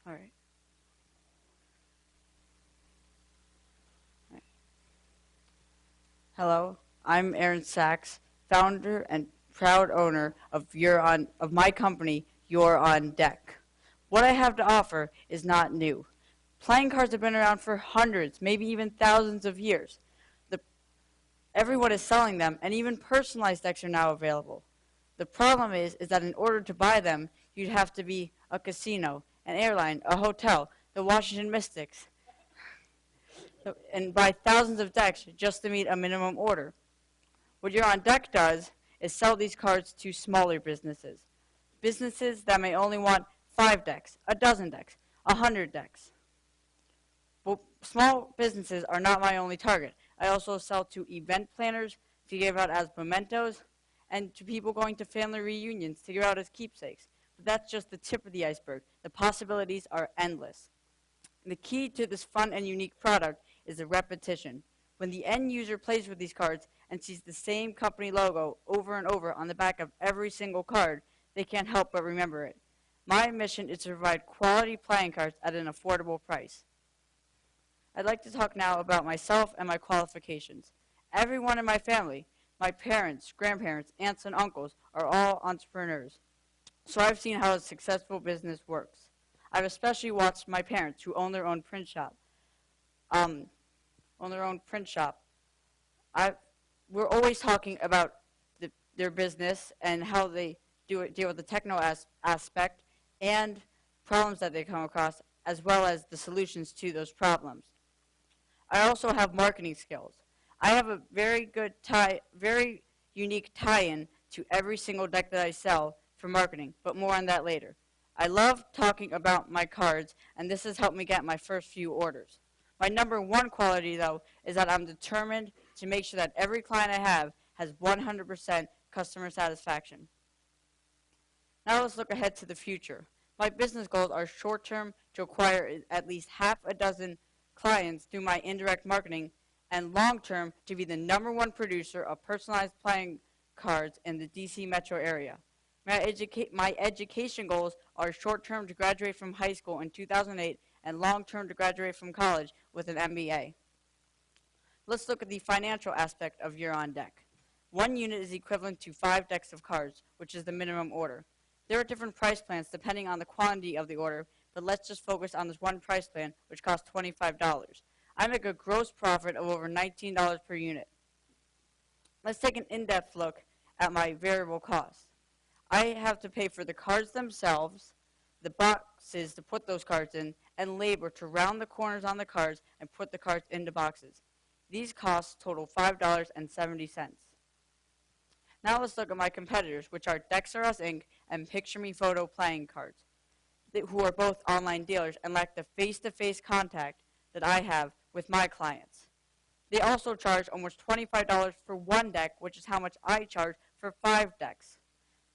All right. Hello, I'm Aaron Sachs, founder and proud owner of my company, You're on Deck. What I have to offer is not new. Playing cards have been around for hundreds, maybe even thousands of years. The, Everyone is selling them, and even personalized decks are now available. The problem is that in order to buy them, you'd have to be a casino, an airline, a hotel, the Washington Mystics, and buy thousands of decks just to meet a minimum order. What You're on Deck does is sell these cards to smaller businesses. Businesses that may only want 5 decks, a dozen decks, 100 decks. But small businesses are not my only target. I also sell to event planners to give out as mementos and to people going to family reunions to give out as keepsakes. But that's just the tip of the iceberg. The possibilities are endless. The key to this fun and unique product is the repetition. When the end user plays with these cards and sees the same company logo over and over on the back of every single card, they can't help but remember it. My mission is to provide quality playing cards at an affordable price. I'd like to talk now about myself and my qualifications. Everyone in my family, my parents, grandparents, aunts, and uncles, are all entrepreneurs. So I've seen how a successful business works. I've especially watched my parents, who own their own print shop. Um, own their own print shop. We're always talking about their business and how they deal with the techno aspect and problems that they come across, as well as the solutions to those problems. I also have marketing skills. I have a very unique tie-in to every single deck that I sell for marketing, but more on that later. I love talking about my cards, and this has helped me get my first few orders. My number one quality, though, is that I'm determined to make sure that every client I have has 100% customer satisfaction. Now let's look ahead to the future. My business goals are short-term to acquire at least half a dozen clients through my indirect marketing, and long-term to be the number one producer of personalized playing cards in the DC metro area. My education goals are short-term to graduate from high school in 2008 and long-term to graduate from college with an MBA. Let's look at the financial aspect of You're on Deck. One unit is equivalent to 5 decks of cards, which is the minimum order. There are different price plans depending on the quantity of the order, but let's just focus on this one price plan, which costs $25. I make a gross profit of over $19 per unit. Let's take an in-depth look at my variable costs. I have to pay for the cards themselves, the boxes to put those cards in, and labor to round the corners on the cards and put the cards into boxes. These costs total $5.70. Now let's look at my competitors, which are Decks R Us Inc. and Picture Me Photo Playing Cards, who are both online dealers and lack the face-to-face contact that I have with my clients. They also charge almost $25 for one deck, which is how much I charge for 5 decks.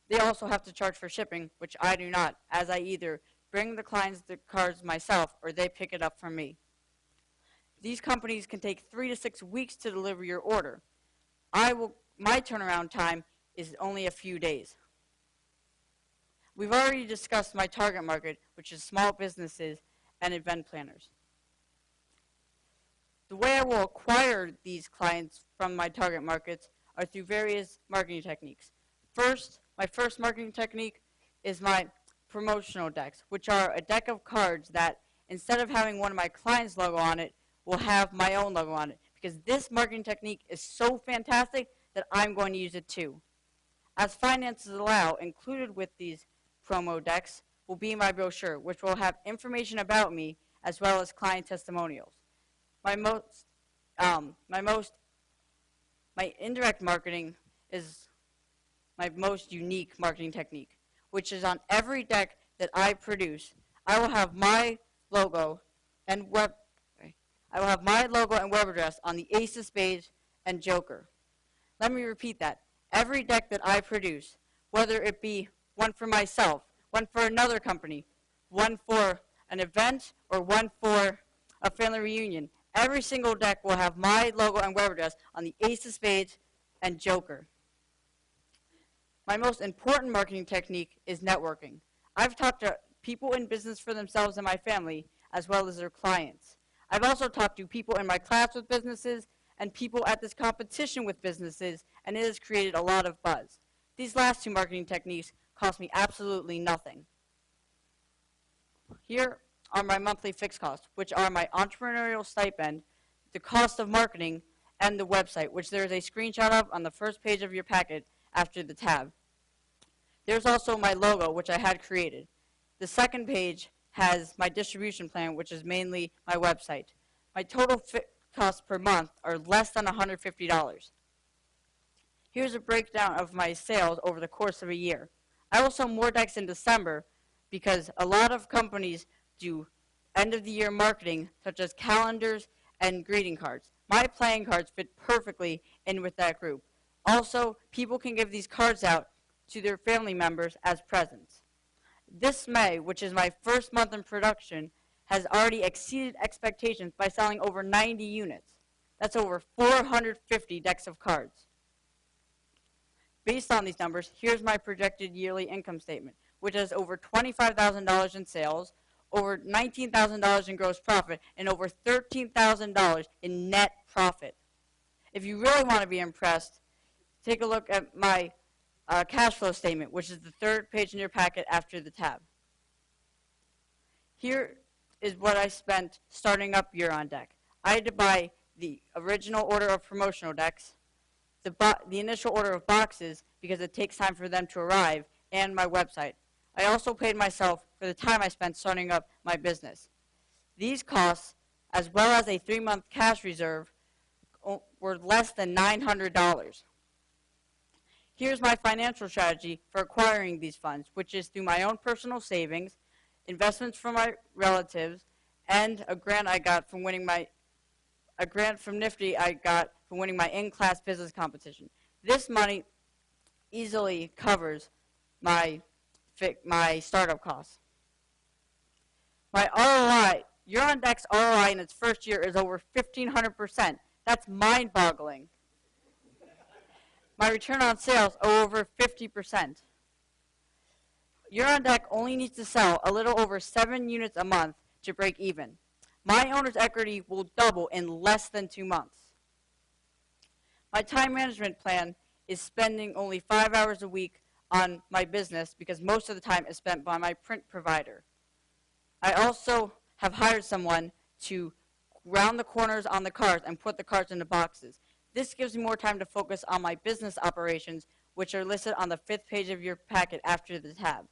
They also have to charge for shipping, which I do not, as I either bring the clients the cards myself or they pick it up from me. These companies can take 3 to 6 weeks to deliver your order. My turnaround time is only a few days. We've already discussed my target market, which is small businesses and event planners. The way I will acquire these clients from my target markets are through various marketing techniques. My first marketing technique is my promotional decks, which are a deck of cards that, instead of having one of my clients' logo on it, will have my own logo on it. Because this marketing technique is so fantastic that I'm going to use it too. As finances allow, included with these promo decks will be my brochure, which will have information about me as well as client testimonials. My indirect marketing is my most unique marketing technique, which is on every deck that I produce, I will have my logo and web address on the Ace of Spades and Joker. Let me repeat that. Every deck that I produce, whether it be one for myself, one for another company, one for an event, or one for a family reunion, every single deck will have my logo and web address on the Ace of Spades and Joker. My most important marketing technique is networking. I've talked to people in business for themselves and my family, as well as their clients. I've also talked to people in my class with businesses and people at this competition with businesses, and it has created a lot of buzz. These last two marketing techniques cost me absolutely nothing. Here are my monthly fixed costs, which are my entrepreneurial stipend, the cost of marketing, and the website, which there is a screenshot of on the first page of your packet after the tab. There's also my logo, which I had created. The second page has my distribution plan, which is mainly my website. My total costs per month are less than $150. Here's a breakdown of my sales over the course of a year. I will sell more decks in December because a lot of companies do end-of-the-year marketing, such as calendars and greeting cards. My playing cards fit perfectly in with that group. Also, people can give these cards out to their family members as presents. This May, which is my first month in production, has already exceeded expectations by selling over 90 units. That's over 450 decks of cards. Based on these numbers, here's my projected yearly income statement, which has over $25,000 in sales, over $19,000 in gross profit, and over $13,000 in net profit. If you really want to be impressed, take a look at my cash flow statement, which is the third page in your packet after the tab. Here is what I spent starting up Year on Deck. I had to buy the original order of promotional decks, the initial order of boxes because it takes time for them to arrive, and my website. I also paid myself for the time I spent starting up my business. These costs, as well as a 3-month cash reserve, were less than $900. Here's my financial strategy for acquiring these funds, which is through my own personal savings, investments from my relatives, and a grant I got from winning a grant from NFTE I got from winning my in-class business competition. This money easily covers my startup costs. My ROI, Year on Deck's ROI in its first year is over 1,500%. That's mind-boggling. My return on sales are over 50%. Year on Deck only needs to sell a little over 7 units a month to break even. My owner's equity will double in less than 2 months. My time management plan is spending only 5 hours a week on my business because most of the time is spent by my print provider. I also have hired someone to round the corners on the cards and put the cards into boxes. This gives me more time to focus on my business operations, which are listed on the 5th page of your packet after the tab.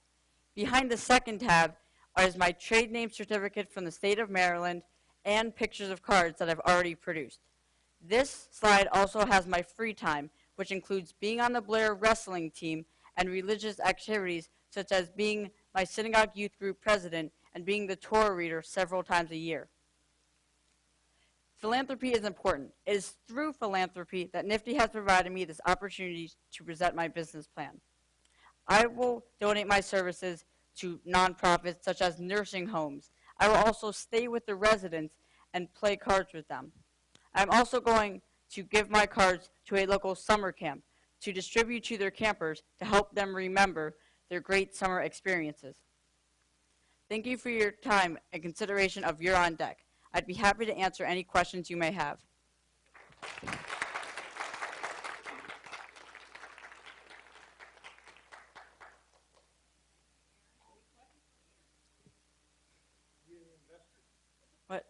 Behind the second tab is my trade name certificate from the state of Maryland and pictures of cards that I've already produced. This slide also has my free time, which includes being on the Blair wrestling team and religious activities such as being my synagogue youth group president and being the Torah reader several times a year. Philanthropy is important. It is through philanthropy that NFTE has provided me this opportunity to present my business plan. I will donate my services to nonprofits such as nursing homes. I will also stay with the residents and play cards with them. I'm also going to give my cards to a local summer camp to distribute to their campers to help them remember their great summer experiences. Thank you for your time and consideration of Year on Deck. I'd be happy to answer any questions you may have. What?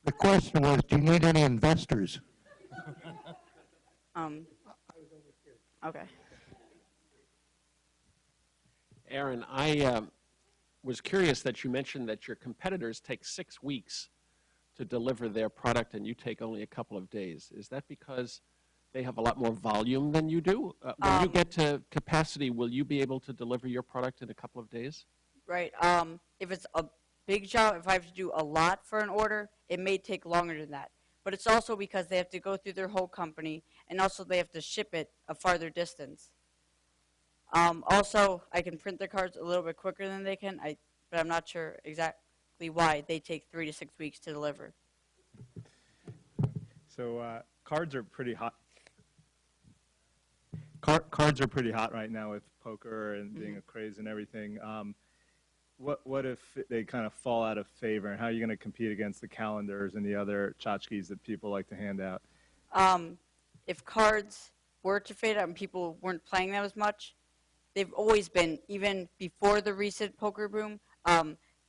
The question was, do you need any investors? Okay. Aaron, I was curious that you mentioned that your competitors take 6 weeks to deliver their product and you take only a couple of days. Is that because they have a lot more volume than you do? When you get to capacity, will you be able to deliver your product in a couple of days? Right. If it's a big job, if I have to do a lot for an order, it may take longer than that. But it's also because they have to go through their whole company, and also they have to ship it a farther distance. Also, I can print the cards a little bit quicker than they can, but I'm not sure exactly why they take 3 to 6 weeks to deliver. So cards are pretty hot. cards are pretty hot right now with poker and being a craze and everything. What if they kind of fall out of favor, and how are you going to compete against the calendars and the other tchotchkes that people like to hand out? If cards were to fade out and people weren't playing them as much, they've always been, even before the recent poker boom,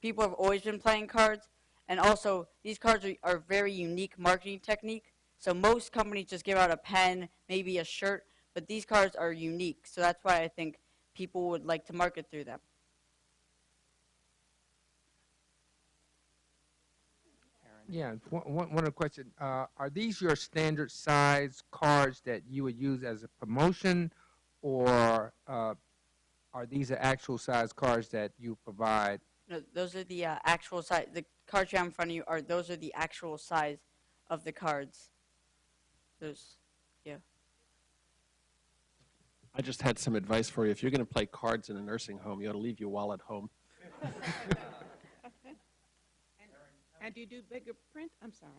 people have always been playing cards. And also, these cards are very unique marketing technique. So most companies just give out a pen, maybe a shirt, but these cards are unique. So that's why I think people would like to market through them. Yeah, one other question. Are these your standard size cards that you would use as a promotion, or are these the actual size cards that you provide? No, those are the actual size. The cards you have in front of you those are the actual size of the cards. Those, yeah. I just had some advice for you. If you're going to play cards in a nursing home, you ought to leave your wallet home. And do you do bigger print? I'm sorry.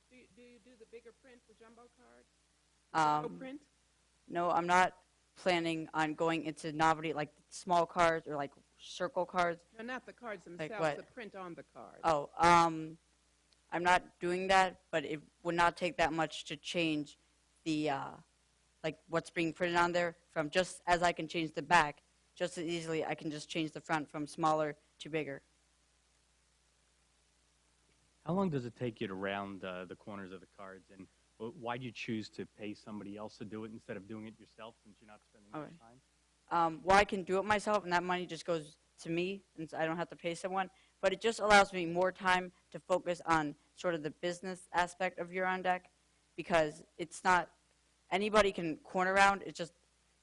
Do you do the bigger print for jumbo cards? Print? No, I'm not planning on going into novelty like small cards or like circle cards. No, not the cards themselves, what? the print on the card. Oh, I'm not doing that, but it would not take that much to change the like what's being printed on there from just as I can change the back, just as easily I can just change the front from smaller to bigger. How long does it take you to round the corners of the cards, and why do you choose to pay somebody else to do it instead of doing it yourself, since you're not spending much time? Well, I can do it myself, and that money just goes to me, and I don't have to pay someone. But it just allows me more time to focus on sort of the business aspect of You're on Deck, because it's not anybody can corner round. It's just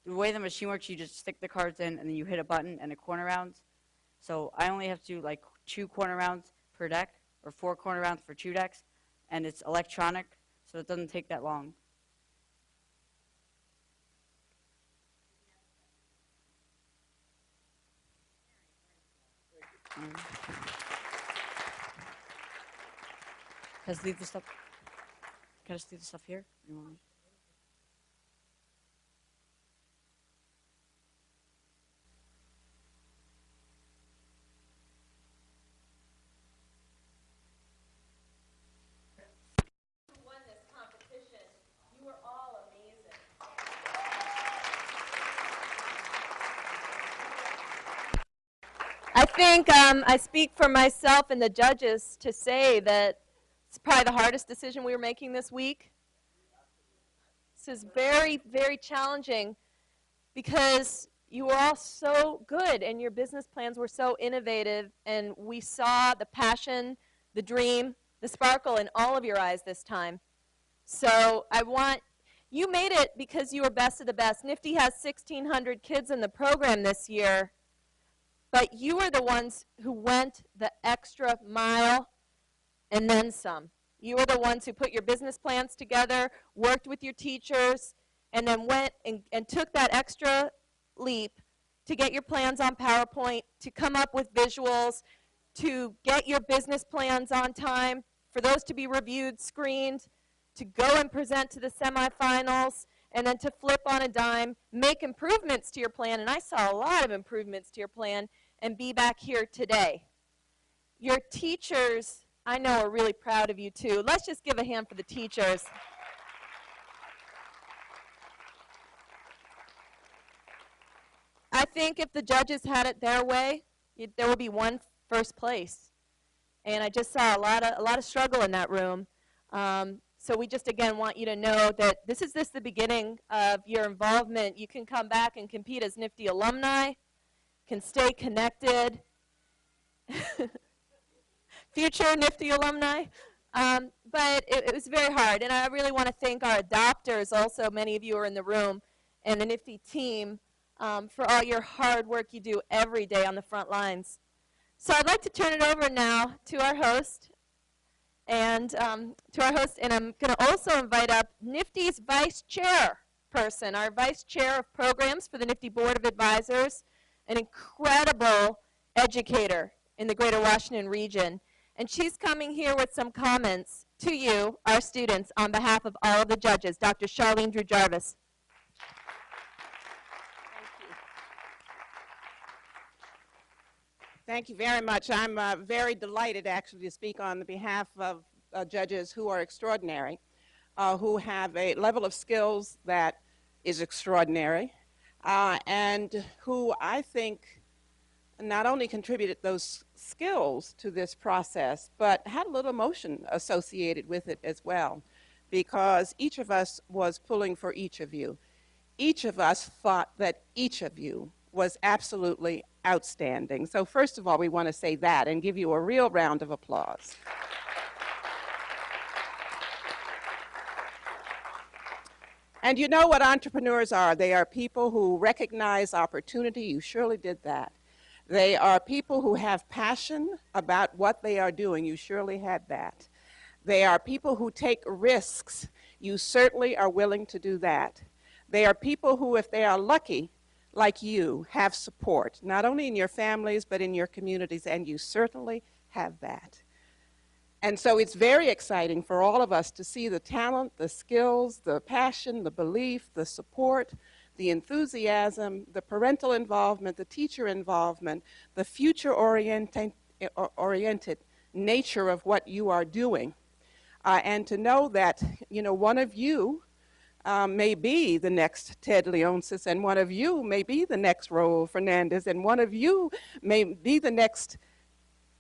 the way the machine works. You just stick the cards in, and then you hit a button, and it corner rounds. So I only have to do like 2 corner rounds per deck, or 4 corner rounds for 2 decks, and it's electronic, so it doesn't take that long. Can I just leave the stuff? Can I just leave the stuff here? You want me- I think I speak for myself and the judges to say that it's probably the hardest decision we were making this week. This is very, very challenging because you were all so good and your business plans were so innovative, and we saw the passion, the dream, the sparkle in all of your eyes this time. So you made it because you were best of the best. NFTE has 1,600 kids in the program this year. But you were the ones who went the extra mile and then some. You were the ones who put your business plans together, worked with your teachers, and then went and took that extra leap to get your plans on PowerPoint, to come up with visuals, to get your business plans on time, for those to be reviewed, screened, to go and present to the semifinals, and then to flip on a dime, make improvements to your plan, and I saw a lot of improvements to your plan, and be back here today. Your teachers, I know, are really proud of you too. Let's just give a hand for the teachers. I think if the judges had it their way, there would be one first place. And I just saw a lot of struggle in that room. So we just, again, want you to know that this is the beginning of your involvement. You can come back and compete as NFTE alumni, can stay connected. Future NFTE alumni. But it was very hard. And I really want to thank our adopters also. Many of you are in the room, and the NFTE team for all your hard work you do every day on the front lines. So I'd like to turn it over now to our host. And I'm going to also invite up NFTE's vice chair person, our vice chair of programs for the NFTE Board of Advisors, an incredible educator in the Greater Washington region. And she's coming here with some comments to you, our students, on behalf of all of the judges. Dr. Charlene Drew Jarvis. Thank you very much. I'm very delighted actually to speak on the behalf of judges who are extraordinary, who have a level of skills that is extraordinary, and who I think not only contributed those skills to this process, but had a little emotion associated with it as well, because each of us was pulling for each of you. Each of us thought that each of you was absolutely outstanding. So first of all, we want to say that and give you a real round of applause. And you know what entrepreneurs are. They are people who recognize opportunity. You surely did that. They are people who have passion about what they are doing. You surely had that. They are people who take risks. You certainly are willing to do that. They are people who, if they are lucky, like you, have support, not only in your families, but in your communities, and you certainly have that. And so it's very exciting for all of us to see the talent, the skills, the passion, the belief, the support, the enthusiasm, the parental involvement, the teacher involvement, the future-oriented nature of what you are doing. And to know that, you know, one of you may be the next Ted Leonsis, and one of you may be the next Raul Fernandez, and one of you may be the next,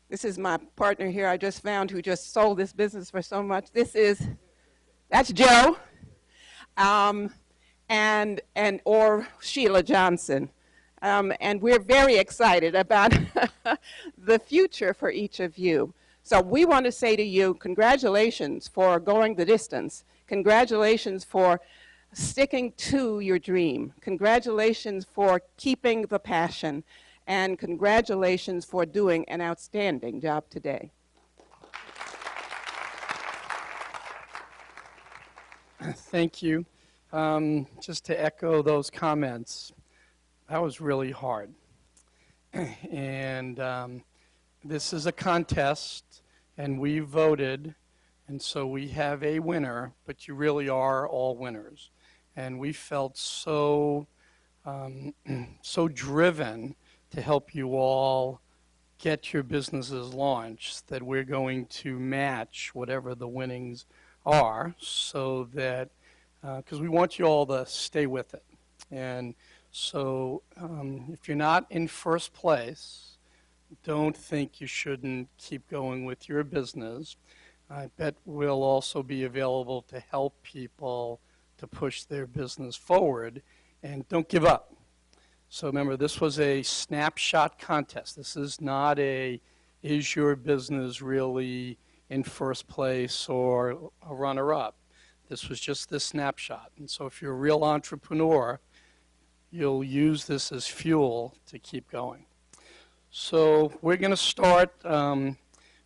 this is my partner here I just found who just sold this business for so much. That's Joe. Or Sheila Johnson. And we're very excited about the future for each of you. So we want to say to you, congratulations for going the distance. Congratulations for sticking to your dream. Congratulations for keeping the passion. And congratulations for doing an outstanding job today. Thank you. Just to echo those comments, that was really hard. And this is a contest, and we voted, and so we have a winner, but you really are all winners. And we felt so, so driven to help you all get your businesses launched that we're going to match whatever the winnings are so that because we want you all to stay with it. And so if you're not in first place, don't think you shouldn't keep going with your business. I bet we'll also be available to help people to push their business forward, and don't give up. So remember, this was a snapshot contest. This is not a, is your business really in first place or a runner-up? This was just this snapshot. And so if you're a real entrepreneur, you'll use this as fuel to keep going. So we're going to start,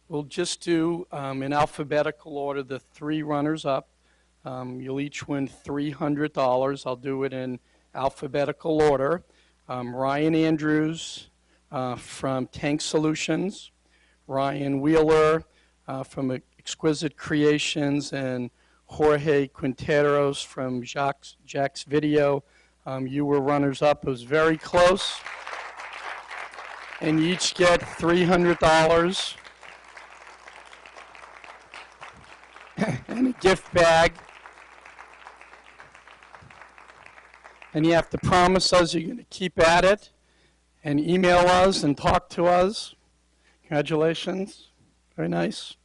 we'll just do in alphabetical order the three runners-up. You'll each win $300. I'll do it in alphabetical order. Ryan Andrews from Tank Solutions, Ryan Wheeler from Exquisite Creations, and Jorge Quinteros from Jack's Video. You were runners-up. It was very close. And you each get $300 and a gift bag. And you have to promise us you're going to keep at it and email us and talk to us. Congratulations. Very nice.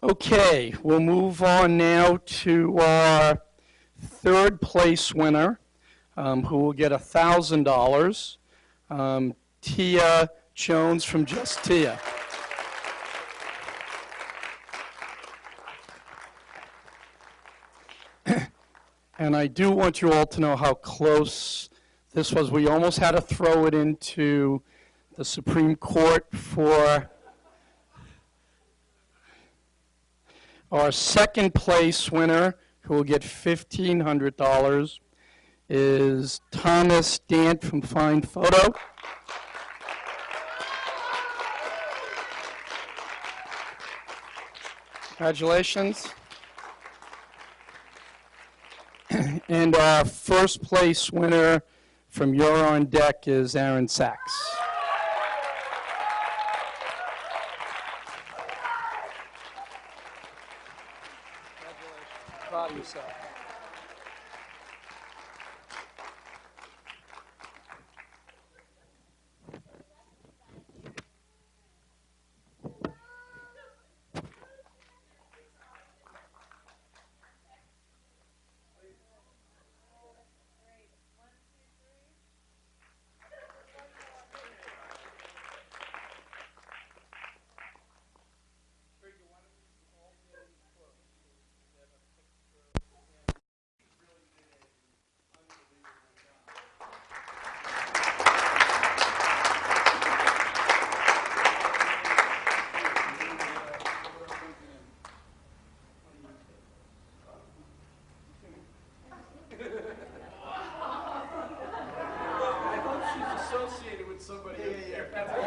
Okay, we'll move on now to our third place winner, who will get $1,000. Tia Jones from Just Tia. And I do want you all to know how close this was. We almost had to throw it into the Supreme Court for our second place winner, who will get $1,500, is Thomas Dant from Fine Photo. Congratulations. And our first place winner from You're on Deck is Aaron Sachs. so. Associated with somebody up there.